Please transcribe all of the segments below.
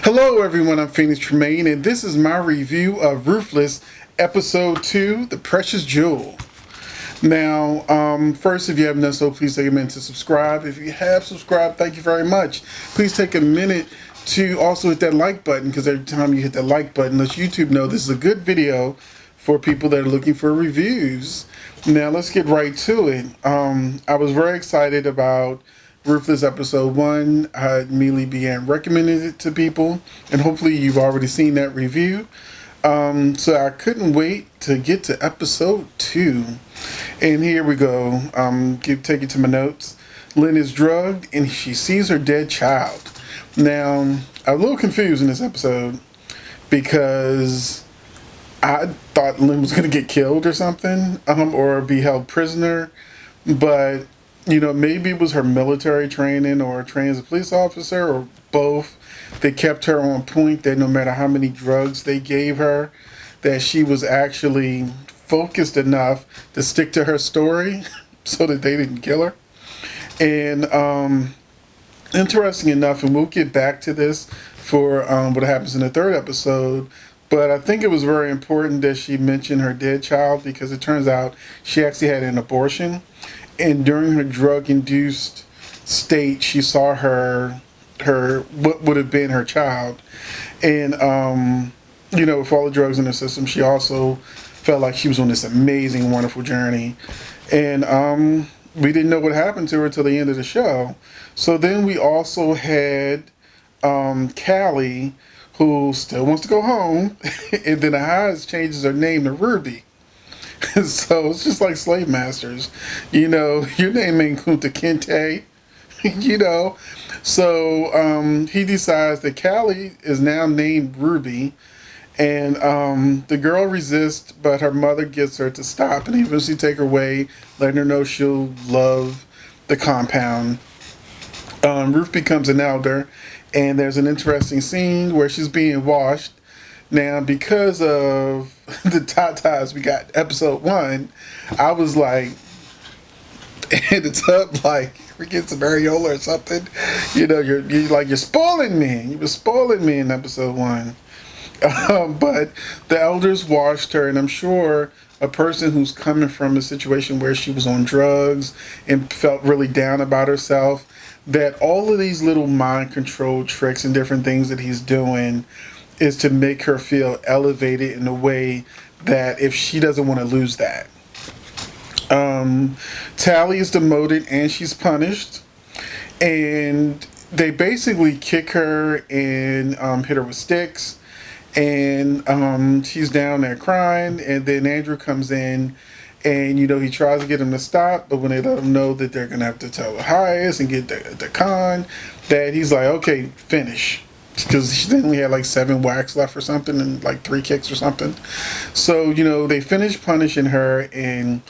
Hello everyone, I'm Phoenix Tremaine, and this is my review of Ruthless, Episode 2, The Precious Jewel. Now, first, if you haven't done so, please take a minute to subscribe. If you have subscribed, thank you very much. Please take a minute to also hit that like button, because every time you hit that like button, lets YouTube know this is a good video for people that are looking for reviews. Now, let's get right to it. I was very excited about Ruthless Episode 1. I immediately began recommending it to people, and hopefully you've already seen that review. So I couldn't wait to get to Episode 2. And here we go. Take it to my notes. Lynn is drugged, and she sees her dead child. Now, I'm a little confused in this episode, because I thought Lynn was going to get killed or something, or be held prisoner, but maybe it was her military training or training as a police officer or both. They kept her on point that no matter how many drugs they gave her, that she was actually focused enough to stick to her story so that they didn't kill her. And interesting enough, and we'll get back to this for what happens in the third episode, but I think it was very important that she mentioned her dead child, because it turns out she actually had an abortion. And during her drug-induced state, she saw her what would have been her child. And, with all the drugs in her system, she also felt like she was on this amazing, wonderful journey. And we didn't know what happened to her until the end of the show. So then we also had Callie, who still wants to go home. And then Ahaz changes her name to Ruby. So it's just like slave masters, your name ain't Kunta Kinte, So he decides that Callie is now named Ruby, and the girl resists, but her mother gets her to stop and eventually take her away, letting her know she'll love the compound. Ruth becomes an elder, and there's an interesting scene where she's being washed. Now, because of the tatas we got episode 1, I was like in the tub, like we get some areola or something. You're spoiling me. You were spoiling me in episode 1. But the elders washed her, and I'm sure a person who's coming from a situation where she was on drugs and felt really down about herself, that all of these little mind control tricks and different things that he's doing is to make her feel elevated in a way that if she doesn't want to lose that. Tally is demoted and she's punished, and they basically kick her and hit her with sticks, and she's down there crying, and then Andrew comes in, and he tries to get him to stop, but when they let him know that they're gonna have to tell the highest and get the con, that he's like, okay, finish. Because she only had like 7 whacks left or something, and like 3 kicks or something. So, they finish punishing her, and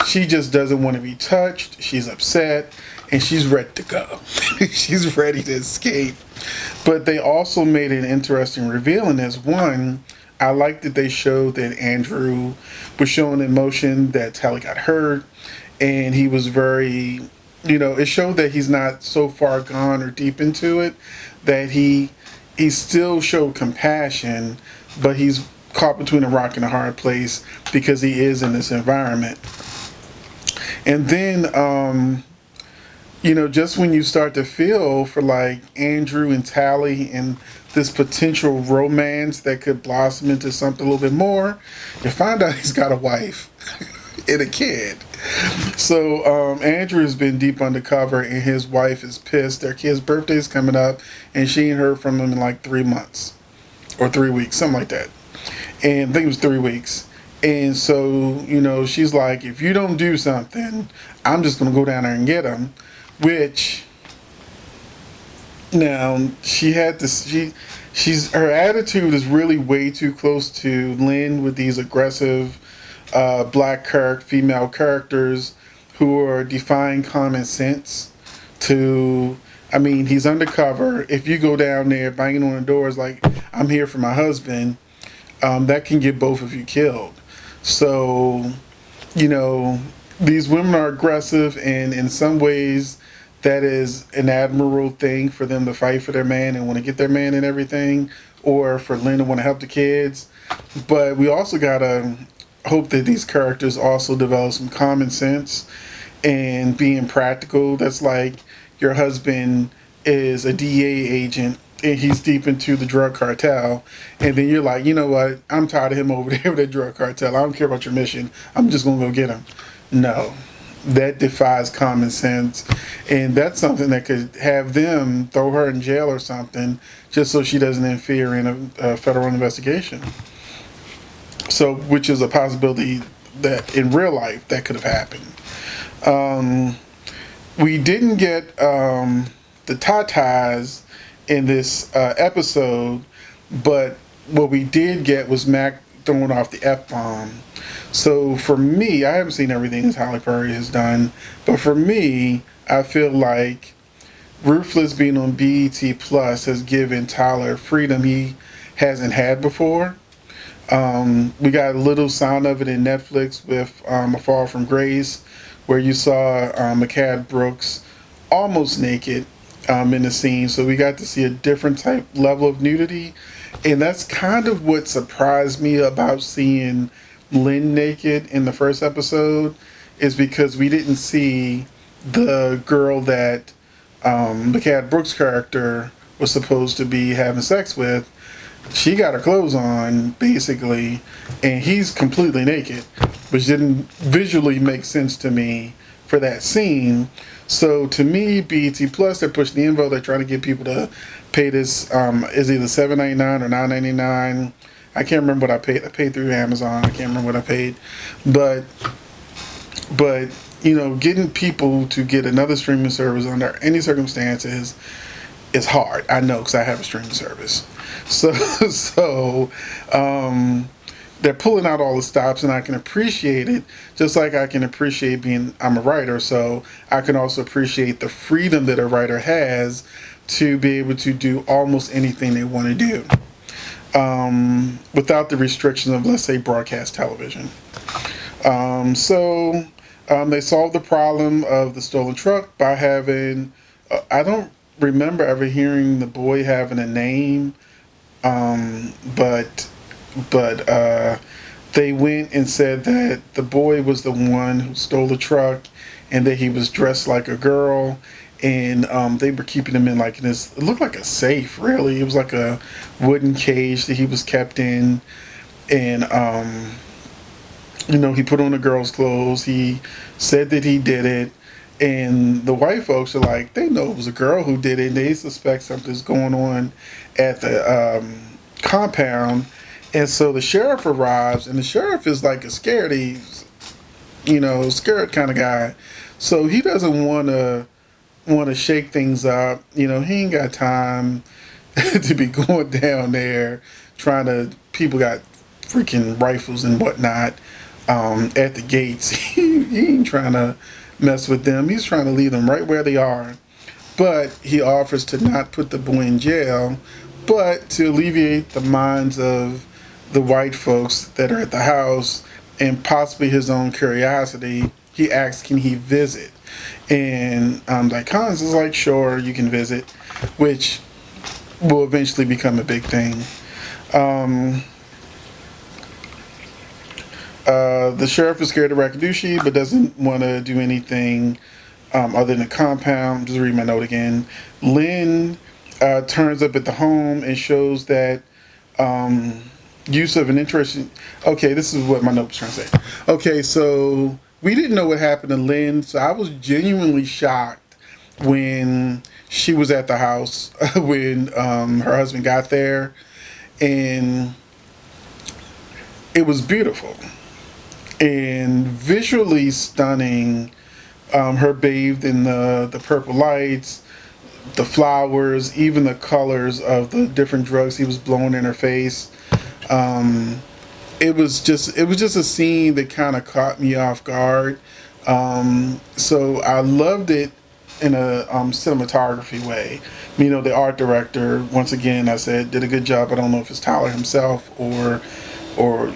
she just doesn't want to be touched. She's upset, and she's ready to go. She's ready to escape. But they also made an interesting reveal in this. One, I like that they showed that Andrew was showing emotion, that Tally got hurt, and he was very, it showed that he's not so far gone or deep into it, that he still showed compassion, but he's caught between a rock and a hard place because he is in this environment. And then, just when you start to feel for like Andrew and Tally and this potential romance that could blossom into something a little bit more, you find out he's got a wife and a kid. So Andrew has been deep undercover, and his wife is pissed. Their kid's birthday is coming up, and she ain't heard from him in like 3 months or 3 weeks, something like that. And I think it was 3 weeks. And so, she's like, if you don't do something, I'm just going to go down there and get him. Which, now, she had this, her attitude is really way too close to Lynn with these aggressive black female characters who are defying common sense he's undercover. If you go down there banging on the doors like, I'm here for my husband, that can get both of you killed. So, these women are aggressive, and in some ways that is an admirable thing for them to fight for their man and want to get their man and everything, or for Lynn to want to help the kids. But we also gotta hope that these characters also develop some common sense and being practical. That's like your husband is a DEA agent and he's deep into the drug cartel, and then you're like, you know what? I'm tired of him over there with the drug cartel. I don't care about your mission. I'm just gonna go get him. No, that defies common sense, and that's something that could have them throw her in jail or something, just so she doesn't interfere in a federal investigation. So, which is a possibility that in real life that could have happened. Um, we didn't get the tatas in this episode, but what we did get was Mac throwing off the F bomb. So for me, I haven't seen everything that Tyler Perry has done, but for me, I feel like Ruthless being on BET Plus has given Tyler freedom he hasn't had before. We got a little sound of it in Netflix with A Fall from Grace, where you saw McCad Brooks almost naked in the scene. So we got to see a different type level of nudity. And that's kind of what surprised me about seeing Lynn naked in the first episode, is because we didn't see the girl that McCad Brooks' character was supposed to be having sex with. She got her clothes on, basically, and he's completely naked, which didn't visually make sense to me for that scene. So to me, BET Plus, they're pushing the envelope. They're trying to get people to pay this, is either $7.99 or $9.99. I can't remember what I paid. I paid through Amazon. I can't remember what I paid. But you know, getting people to get another streaming service under any circumstances is hard. I know, because I have a streaming service. So they're pulling out all the stops, and I can appreciate it, just like I can appreciate I'm a writer, so I can also appreciate the freedom that a writer has to be able to do almost anything they want to do, without the restrictions of, let's say, broadcast television. They solved the problem of the stolen truck by having, I don't remember ever hearing the boy having a name, but they went and said that the boy was the one who stole the truck, and that he was dressed like a girl, and they were keeping him in like this. It looked like a safe, really. It was like a wooden cage that he was kept in, and you know, he put on the girl's clothes. He said that he did it. And the white folks are like, they know it was a girl who did it, and they suspect something's going on at the compound. And so the sheriff arrives, and the sheriff is like a scaredy, scared kind of guy. So he doesn't want to shake things up. You know, he ain't got time to be going down there people got freaking rifles and whatnot at the gates. He ain't trying to mess with them. He's trying to leave them right where they are. But he offers to not put the boy in jail, but to alleviate the minds of the white folks that are at the house, and possibly his own curiosity, he asks, can he visit? And like Hans is like, sure, you can visit, which will eventually become a big thing. The sheriff is scared of Rakadushi, but doesn't want to do anything other than compound. Just read my note again. Lynn turns up at the home and shows that use of an interesting... Okay, this is what my note was trying to say. Okay, so we didn't know what happened to Lynn, so I was genuinely shocked when she was at the house when her husband got there, and it was beautiful and visually stunning. Her bathed in the purple lights, the flowers, even the colors of the different drugs he was blowing in her face. It was just a scene that kind of caught me off guard. So I loved it in a cinematography way. You know, the art director, once again, I said, did a good job. I don't know if it's Tyler himself or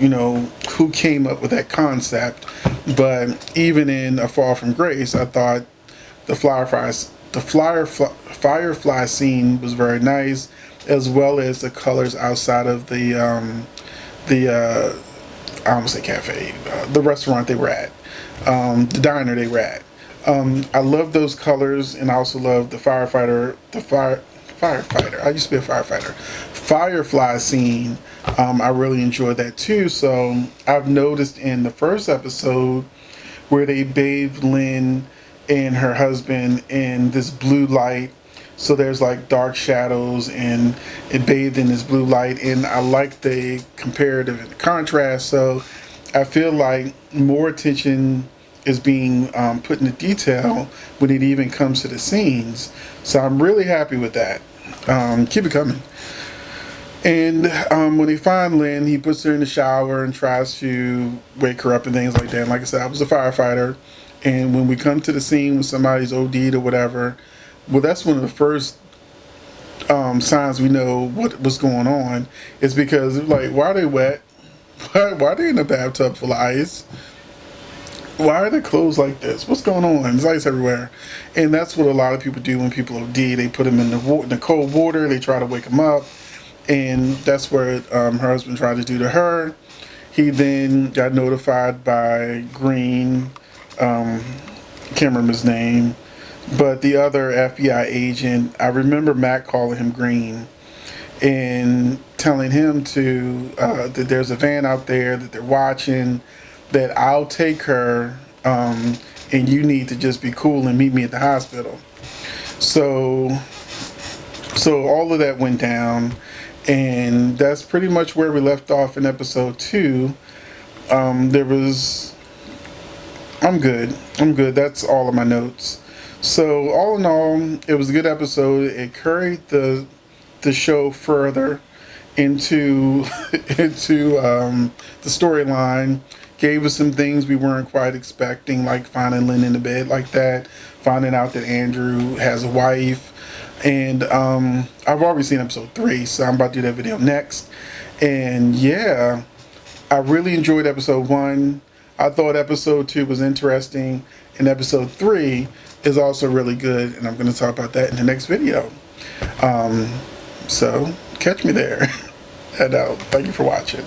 you know, who came up with that concept. But even in A Fall from Grace, I thought the the firefly scene was very nice, as well as the colors outside of the I almost say cafe, the restaurant they were at, the diner they were at. I love those colors, and I also love the firefighter. I used to be a firefighter. Firefly scene. I really enjoyed that too. So I've noticed in the first episode where they bathed Lynn and her husband in this blue light. So there's like dark shadows and it bathed in this blue light. And I like the comparative and the contrast. So I feel like more attention is being put into detail when it even comes to the scenes. So I'm really happy with that. Keep it coming. And when they find Lynn, he puts her in the shower and tries to wake her up and things like that. And like I said, I was a firefighter. And when we come to the scene when somebody's OD'd or whatever, well, that's one of the first signs we know what's going on. Is because, like, why are they wet? Why are they in a bathtub full of ice? Why are their clothes like this? What's going on? There's ice everywhere. And that's what a lot of people do when people OD. They put them in the cold water. They try to wake them up. And that's what her husband tried to do to her. He then got notified by Green, can't remember his name, but the other FBI agent. I remember Matt calling him Green and telling him that there's a van out there that they're watching, that I'll take her, and you need to just be cool and meet me at the hospital. So all of that went down. And that's pretty much where we left off in episode 2. I'm good. That's all of my notes. So all in all, it was a good episode. It carried the show further into the storyline. Gave us some things we weren't quite expecting, like finding Lynn in the bed like that, finding out that Andrew has a wife. And I've already seen episode 3, so I'm about to do that video next. And yeah, I really enjoyed episode 1. I thought episode 2 was interesting, and episode 3 is also really good, and I'm going to talk about that in the next video. So catch me there. And thank you for watching.